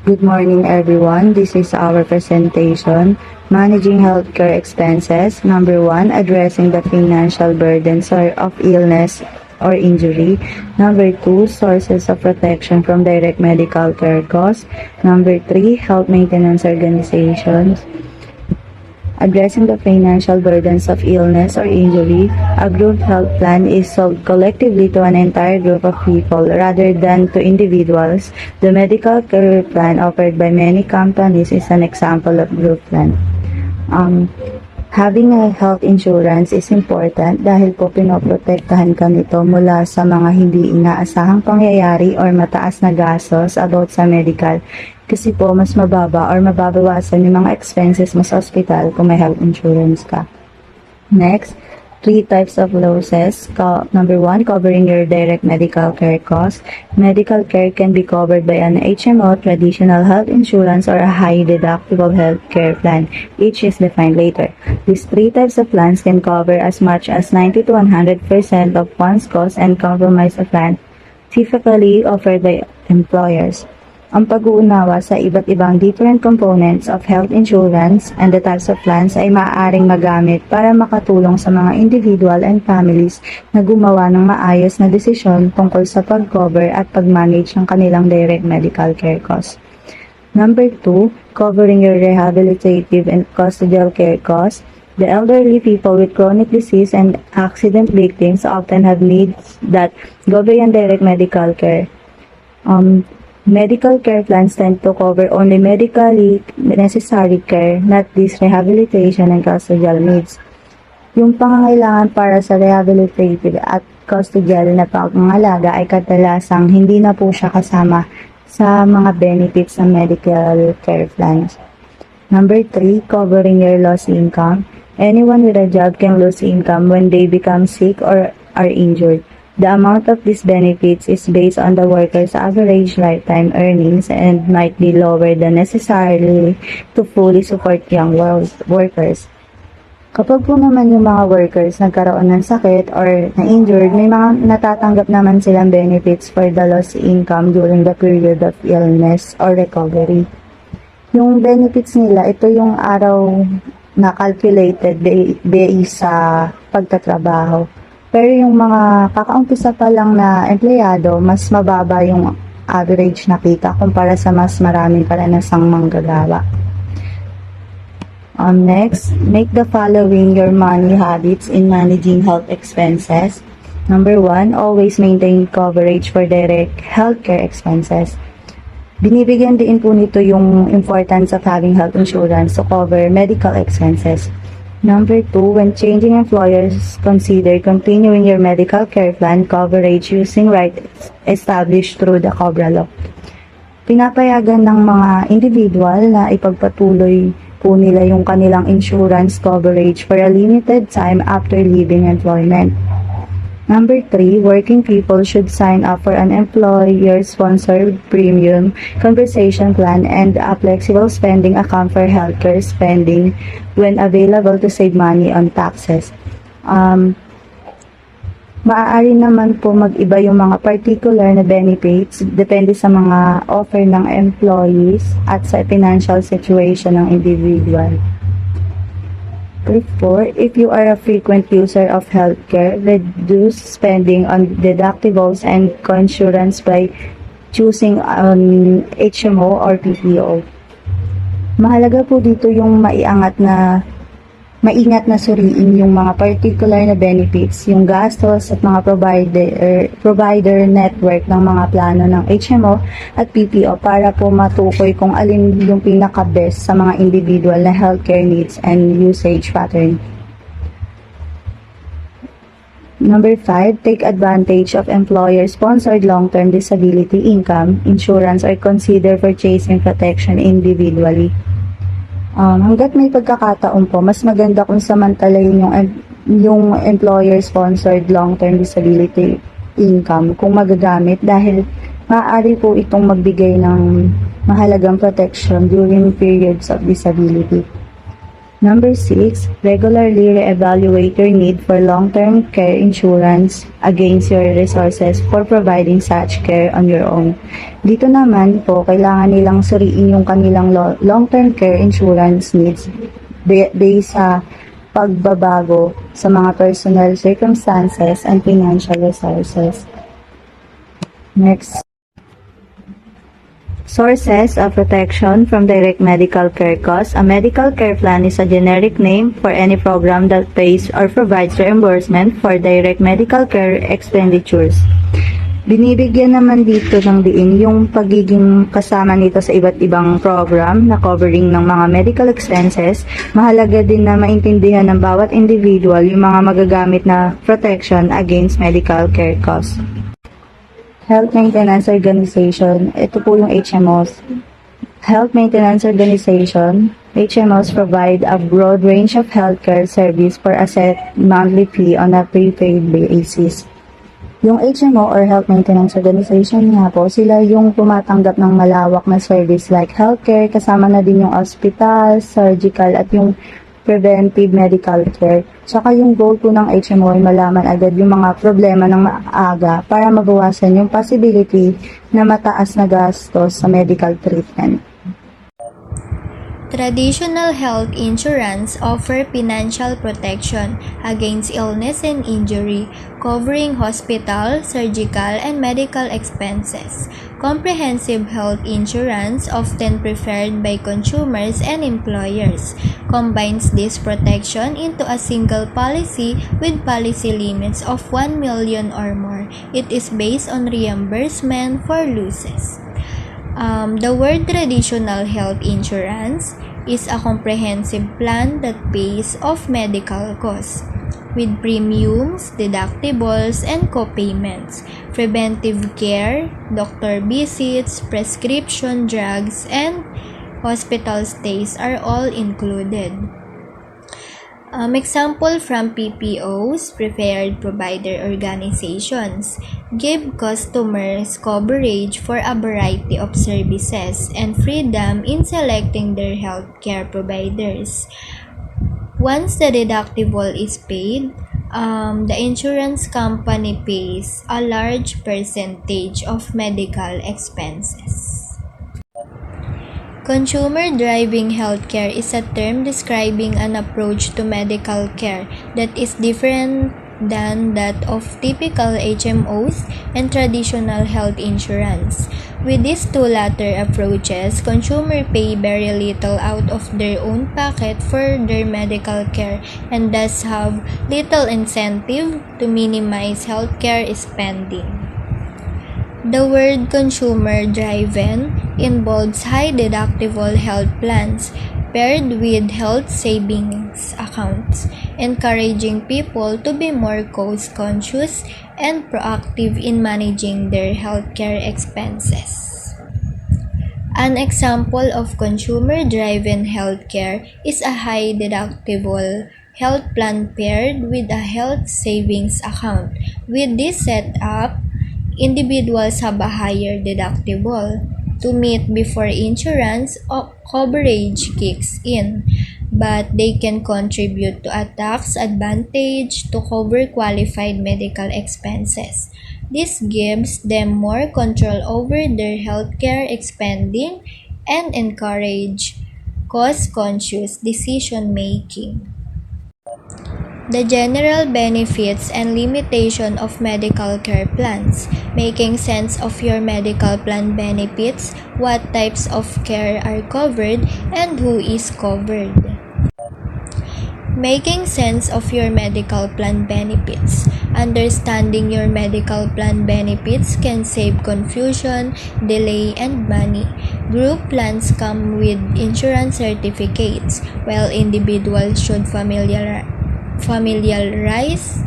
Good morning, everyone. This is our presentation, Managing Healthcare Expenses. Number 1, addressing the financial burdens of illness or injury. Number 2, sources of protection from direct medical care costs. Number 3, health maintenance organizations. Addressing the financial burdens of illness or injury, a group health plan is sold collectively to an entire group of people rather than to individuals. The medical care plan offered by many companies is an example of group plan. Having a health insurance is important dahil po pinoprotektahan ka nito mula sa mga hindi inaasahang pangyayari or mataas na gastos about sa medical. Kasi po mas mababa or mababawasan yung mga expenses mo sa hospital kung may health insurance ka. Next, 3 types of losses. Number 1, covering your direct medical care costs. Medical care can be covered by an HMO, traditional health insurance, or a high deductible health care plan. Each is defined later. These 3 types of plans can cover as much as 90 to 100% of one's costs and compromise a plan typically offered by employers. Ang pag-uunawa sa iba't ibang different components of health insurance and the types of plans ay maaaring magamit para makatulong sa mga individual and families na gumawa ng maayos na desisyon tungkol sa pag-cover at pag-manage ng kanilang direct medical care costs. Number 2, covering your rehabilitative and custodial care costs. The elderly, people with chronic disease and accident victims often have needs that go beyond direct medical care. Medical care plans tend to cover only medically necessary care, not these rehabilitation and custodial needs. Yung pangangailangan para sa rehabilitative at custodial na pangangalaga ay kadalasang hindi na po siya kasama sa mga benefits ng medical care plans. Number 3, covering your lost income. Anyone with a job can lose income when they become sick or are injured. The amount of these benefits is based on the worker's average lifetime earnings and might be lower than necessarily to fully support young workers. Kapag po naman yung mga workers nagkaroon ng sakit or na-injured, may mga natatanggap naman silang benefits for the lost income during the period of illness or recovery. Yung benefits nila, ito yung araw na calculated based sa pagtatrabaho. Pero yung mga kakaumpisa pa lang na empleyado, mas mababa yung average na kita kumpara sa mas maraming karanasang manggagawa. Next, make the following your money habits in managing health expenses. Number 1, always maintain coverage for direct healthcare expenses. Binibigyan din po nito yung importance of having health insurance to cover medical expenses. Number 2, when changing employers, consider continuing your medical care plan coverage using rights established through the COBRA law. Pinapayagan ng mga individual na ipagpatuloy po nila yung kanilang insurance coverage for a limited time after leaving employment. Number 3, working people should sign up for an employer-sponsored premium compensation plan and a flexible spending account for healthcare spending when available to save money on taxes. Maaari naman po mag-iba yung mga particular na benefits depende sa mga offer ng employees at sa financial situation ng individual. 4, if you are a frequent user of healthcare, reduce spending on deductibles and coinsurance by choosing HMO or PPO. Mahalaga po dito yung maingat na suriin yung mga particular na benefits, yung gastos at mga provider network ng mga plano ng HMO at PPO para po matukoy kung alin yung pinaka-best sa mga individual na healthcare needs and usage pattern. Number 5, take advantage of employer-sponsored long-term disability income insurance or consider purchasing protection individually. Hanggat may pagkakataon po, mas maganda kung samantalayin yung employer-sponsored long-term disability income kung magagamit dahil maaari po itong magbigay ng mahalagang protection during periods of disability. Number 6, regularly reevaluate your need for long-term care insurance against your resources for providing such care on your own. Dito naman po, kailangan nilang suriin yung kanilang long-term care insurance needs based sa pagbabago sa mga personal circumstances and financial resources. Next. Sources of protection from direct medical care costs. A medical care plan is a generic name for any program that pays or provides reimbursement for direct medical care expenditures. Binibigyan naman dito ng diin yung pagiging kasama nito sa iba't ibang program na covering ng mga medical expenses. Mahalaga din na maintindihan ng bawat individual yung mga magagamit na protection against medical care costs. Health Maintenance Organization, ito po yung HMOs. Health Maintenance Organization, HMOs provide a broad range of healthcare service for a set monthly fee on a prepaid basis. Yung HMO or Health Maintenance Organization nga po, sila yung tumatanggap ng malawak na service like healthcare, kasama na din yung hospital, surgical, at yung preventive medical care. Tsaka yung goal po ng HMO ay malaman agad yung mga problema ng maaga para mabawasan yung possibility na mataas na gastos sa medical treatment. Traditional health insurance offer financial protection against illness and injury, covering hospital, surgical, and medical expenses. Comprehensive health insurance, often preferred by consumers and employers, combines this protection into a single policy with policy limits of 1 million or more. It is based on reimbursement for losses. The word traditional health insurance is a comprehensive plan that pays off medical costs with premiums, deductibles, and co-payments. Preventive care, doctor visits, prescription drugs, and hospital stays are all included. Example from PPOs, Preferred Provider Organizations, give customers coverage for a variety of services and freedom in selecting their healthcare providers. Once the deductible is paid, the insurance company pays a large percentage of medical expenses. Consumer-driven healthcare is a term describing an approach to medical care that is different than that of typical HMOs and traditional health insurance. With these two latter approaches, consumers pay very little out of their own pocket for their medical care and thus have little incentive to minimize healthcare spending. The word consumer-driven involves high-deductible health plans paired with health savings accounts, encouraging people to be more cost-conscious and proactive in managing their healthcare expenses. An example of consumer-driven healthcare is a high-deductible health plan paired with a health savings account. With this setup, individuals have a higher deductible to meet before insurance coverage kicks in, but they can contribute to a tax advantage to cover qualified medical expenses. This gives them more control over their healthcare spending and encourage cost-conscious decision-making. The general benefits and limitation of medical care plans. Making sense of your medical plan benefits, what types of care are covered, and who is covered. Making sense of your medical plan benefits. Understanding your medical plan benefits can save confusion, delay, and money. Group plans come with insurance certificates, while individuals should familiarize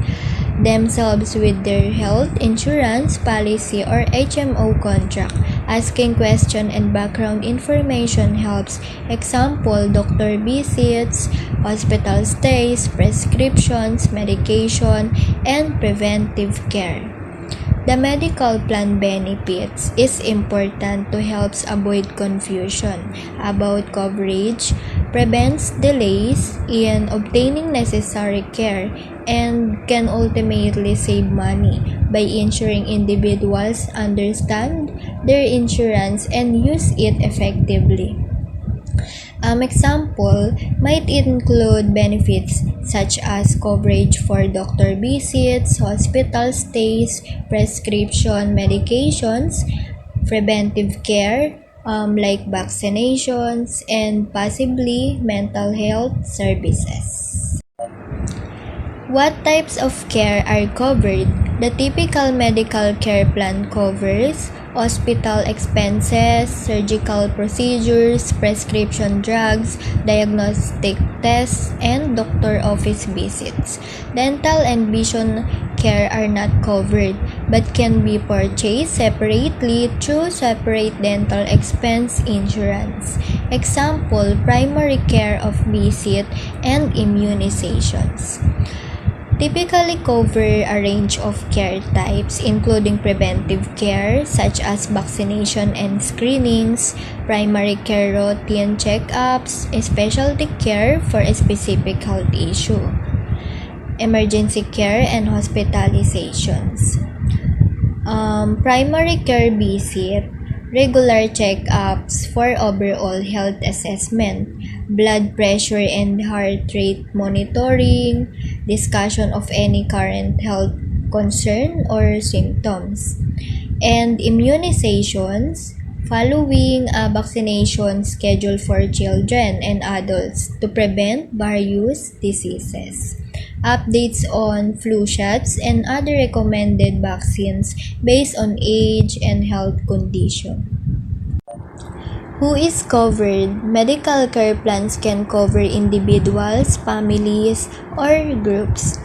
themselves with their health insurance policy or HMO contract. Asking question and background information helps. Example, doctor visits, hospital stays, prescriptions, medication, and preventive care. The medical plan benefits is important to help avoid confusion about coverage, prevents delays in obtaining necessary care, and can ultimately save money by ensuring individuals understand their insurance and use it effectively. Example might include benefits such as coverage for doctor visits, hospital stays, prescription medications, preventive care like vaccinations, and possibly mental health services. What types of care are covered? The typical medical care plan covers hospital expenses, surgical procedures, prescription drugs, diagnostic tests, and doctor office visits. Dental and vision care are not covered but can be purchased separately through separate dental expense insurance. Example, primary care of visit and immunizations. Typically cover a range of care types including preventive care such as vaccination and screenings, primary care routine checkups, specialty care for a specific health issue, emergency care and hospitalizations. Primary care visit, regular checkups for overall health assessment, blood pressure and heart rate monitoring, discussion of any current health concern or symptoms, and immunizations, following a vaccination schedule for children and adults to prevent various diseases. Updates on flu shots and other recommended vaccines based on age and health condition. Who is covered? Medical care plans can cover individuals, families, or groups.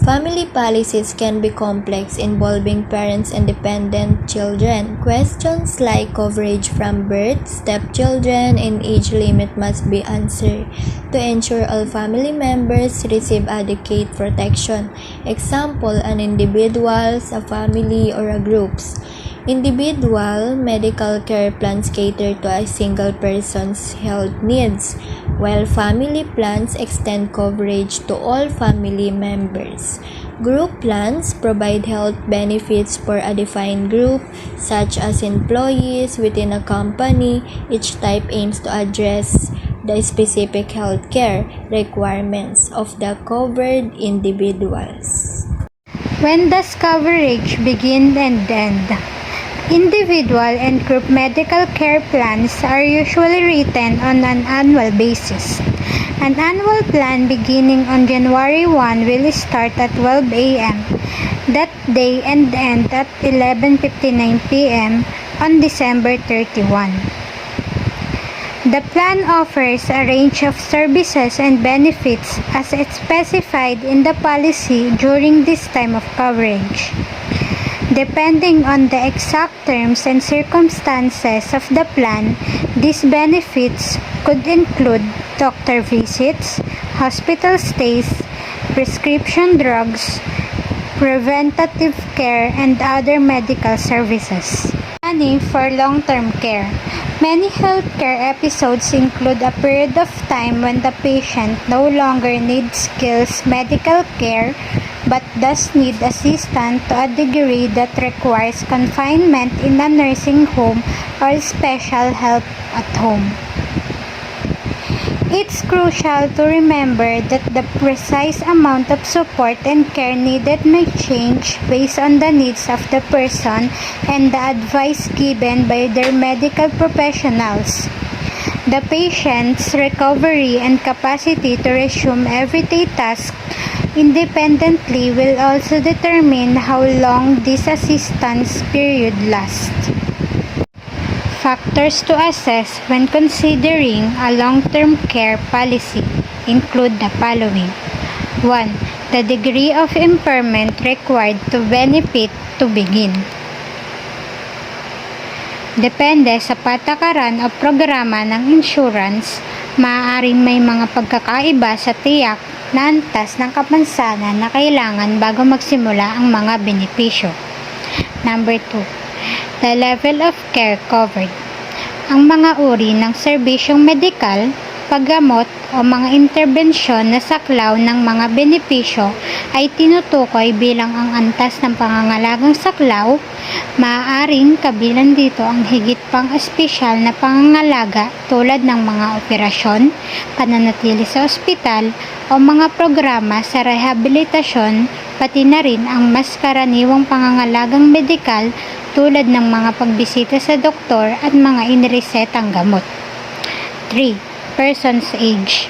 Family policies can be complex, involving parents and dependent children. Questions like coverage from birth, stepchildren, and age limit must be answered to ensure all family members receive adequate protection. Example, an individual's, a family, or a group's. Individual medical care plans cater to a single person's health needs, while family plans extend coverage to all family members. Group plans provide health benefits for a defined group, such as employees within a company. Each type aims to address the specific healthcare requirements of the covered individuals. When does coverage begin and end? Individual and group medical care plans are usually written on an annual basis. An annual plan beginning on January 1 will start at 12 a.m. that day and end at 11:59 p.m. on December 31. The plan offers a range of services and benefits as specified in the policy during this time of coverage. Depending on the exact terms and circumstances of the plan, these benefits could include doctor visits, hospital stays, prescription drugs, preventative care, and other medical services. Planning for long-term care. Many healthcare episodes include a period of time when the patient no longer needs skilled medical care but does need assistance to a degree that requires confinement in a nursing home or special help at home. It's crucial to remember that the precise amount of support and care needed may change based on the needs of the person and the advice given by their medical professionals. The patient's recovery and capacity to resume everyday tasks independently will also determine how long this assistance period lasts. Factors to assess when considering a long-term care policy include the following. 1. The degree of impairment required to benefit to begin. Depende sa patakaran o programa ng insurance, maaaring may mga pagkakaiba sa tiyak na antas ng kapansanan na kailangan bago magsimula ang mga benepisyo. Number 2. The level of care covered. Ang mga uri ng serbisyong medikal paggamot o mga interbensyon na saklaw ng mga benepisyo ay tinutukoy bilang ang antas ng pangangalagang saklaw. Maaaring kabilang dito ang higit pang espesyal na pangangalaga tulad ng mga operasyon, pananatili sa ospital o mga programa sa rehabilitasyon, pati na rin ang mas karaniwang pangangalagang medikal tulad ng mga pagbisita sa doktor at mga iniresetang gamot. 3. Person's age.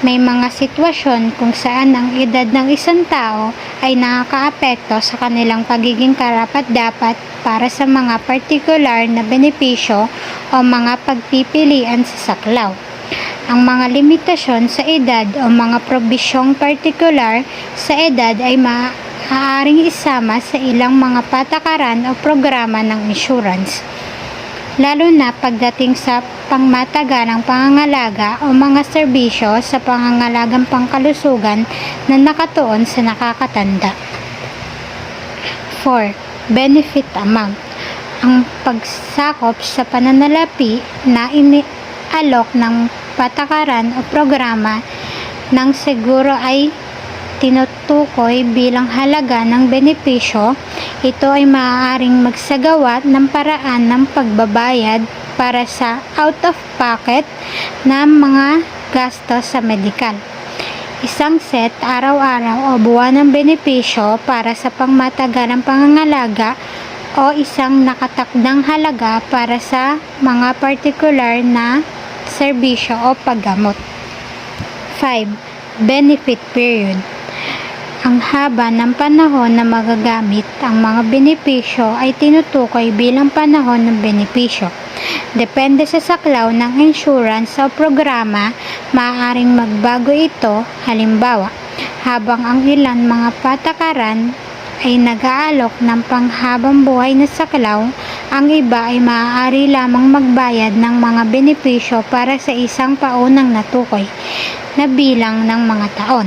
May mga sitwasyon kung saan ang edad ng isang tao ay nakakaapekto sa kanilang pagiging karapat-dapat para sa mga partikular na benepisyo o mga pagpipilian sa saklaw. Ang mga limitasyon sa edad o mga probisyong partikular sa edad ay maaaring isama sa ilang mga patakaran o programa ng insurance, lalo na pagdating sa pangmataganang pangangalaga o mga serbisyo sa pangangalagang pangkalusugan na nakatuon sa nakakatanda. 4. Benefit amount. Ang pagsakop sa pananalapi na inialok ng patakaran o programa ng seguro ay tinutukoy bilang halaga ng benepisyo. Ito ay maaaring magsagawa ng paraan ng pagbabayad para sa out-of-pocket na mga gastos sa medikal. Isang set araw-araw o buwanang benepisyo para sa pangmatagalang pangangalaga o isang nakatakdang halaga para sa mga partikular na serbisyo o paggamot. 5. Benefit period. Ang haba ng panahon na magagamit ang mga benepisyo ay tinutukoy bilang panahon ng benepisyo. Depende sa saklaw ng insurance o programa, maaaring magbago ito. Halimbawa, habang ang ilan mga patakaran ay nag-aalok ng panghabang buhay na saklaw, ang iba ay maaari lamang magbayad ng mga benepisyo para sa isang paunang natukoy na bilang ng mga taon.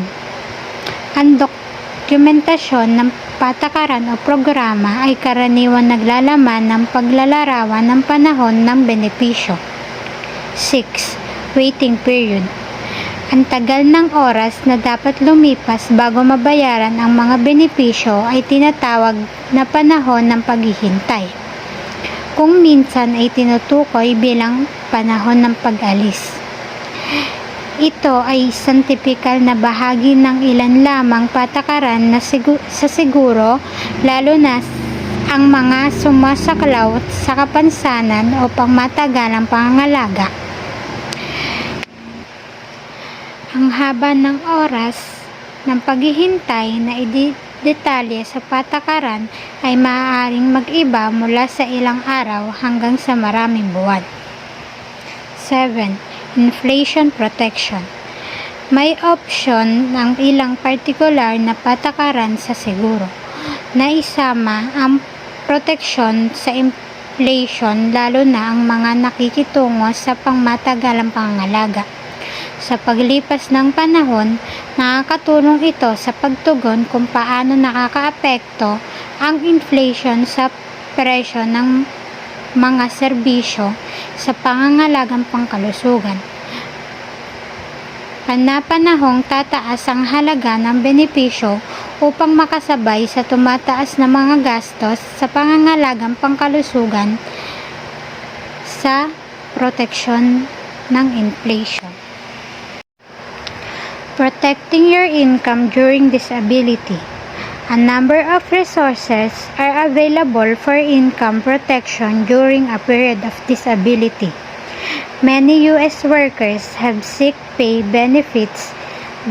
Ang dokumentasyon ng patakaran o programa ay karaniwan naglalaman ng paglalarawan ng panahon ng benepisyo. 6. Waiting period. Ang tagal ng oras na dapat lumipas bago mabayaran ang mga benepisyo ay tinatawag na panahon ng paghihintay. Kung minsan ay tinutukoy bilang panahon ng pag-alis. Ito ay isang tipikal na bahagi ng ilan lamang patakaran na sa siguro, lalo na ang mga sumasaklaw sa kapansanan o pangmatagalang pangangalaga. Ang haba ng oras ng paghihintay na detalye sa patakaran ay maaaring mag-iba mula sa ilang araw hanggang sa maraming buwan. 7. Inflation protection. May opsyon ng ilang partikular na patakaran sa seguro na isama ang proteksyon sa inflation, lalo na ang mga nakikitungo sa pangmatagalang pangangalaga. Sa paglipas ng panahon, nakakatulong ito sa pagtugon kung paano nakakaapekto ang inflation sa presyo ng mga serbisyo sa pangangalagang pangkalusugan. Panapanahong tataas ang halaga ng benepisyo upang makasabay sa tumataas na mga gastos sa pangangalagang pangkalusugan sa proteksyon ng inflation. Protecting your income during disability. A number of resources are available for income protection during a period of disability. Many U.S. workers have sick pay benefits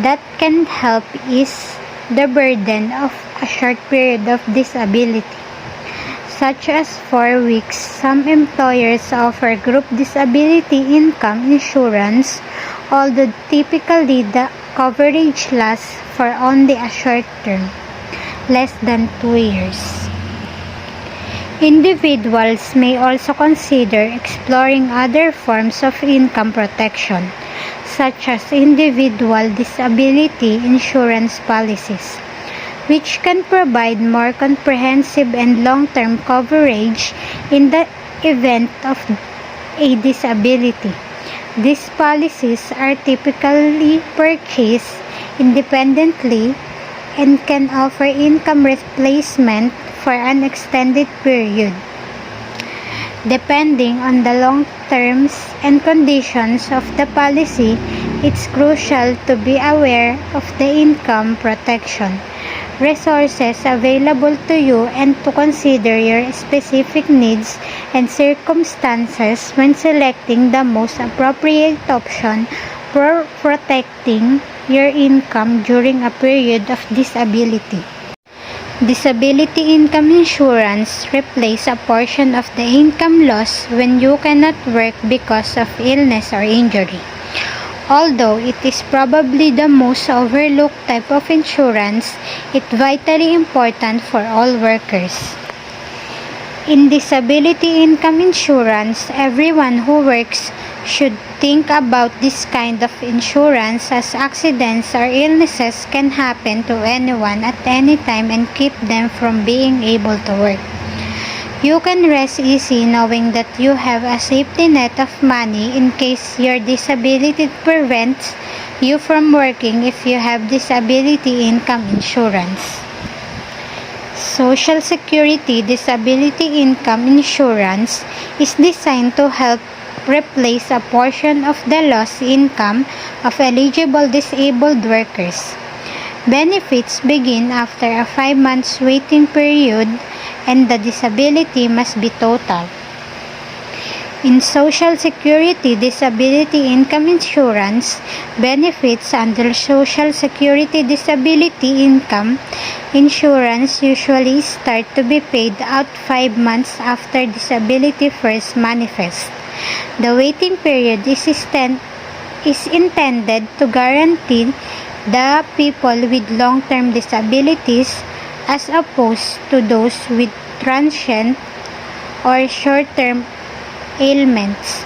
that can help ease the burden of a short period of disability, such as 4 weeks. Some employers offer group disability income insurance, although typically the coverage lasts for only a short term, less than 2 years. Individuals may also consider exploring other forms of income protection, such as individual disability insurance policies, which can provide more comprehensive and long-term coverage in the event of a disability. These policies are typically purchased independently and can offer income replacement for an extended period. Depending on the long terms and conditions of the policy, it's crucial to be aware of the income protection resources available to you and to consider your specific needs and circumstances when selecting the most appropriate option for protecting your income during a period of disability. Disability income insurance replaces a portion of the income loss when you cannot work because of illness or injury. Although it is probably the most overlooked type of insurance, it's vitally important for all workers. In disability income insurance, everyone who works should think about this kind of insurance, as accidents or illnesses can happen to anyone at any time and keep them from being able to work. You can rest easy knowing that you have a safety net of money in case your disability prevents you from working if you have disability income insurance. Social Security Disability Income Insurance is designed to help replace a portion of the lost income of eligible disabled workers. Benefits begin after a 5 months waiting period and the disability must be total. In Social Security Disability Income Insurance, benefits under Social Security Disability Income Insurance usually start to be paid out 5 months after disability first manifests. The waiting period is intended to guarantee the people with long-term disabilities, as opposed to those with transient or short-term ailments,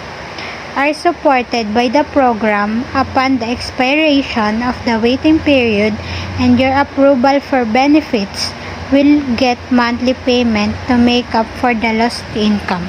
are supported by the program upon the expiration of the waiting period, and your approval for benefits will get monthly payment to make up for the lost income.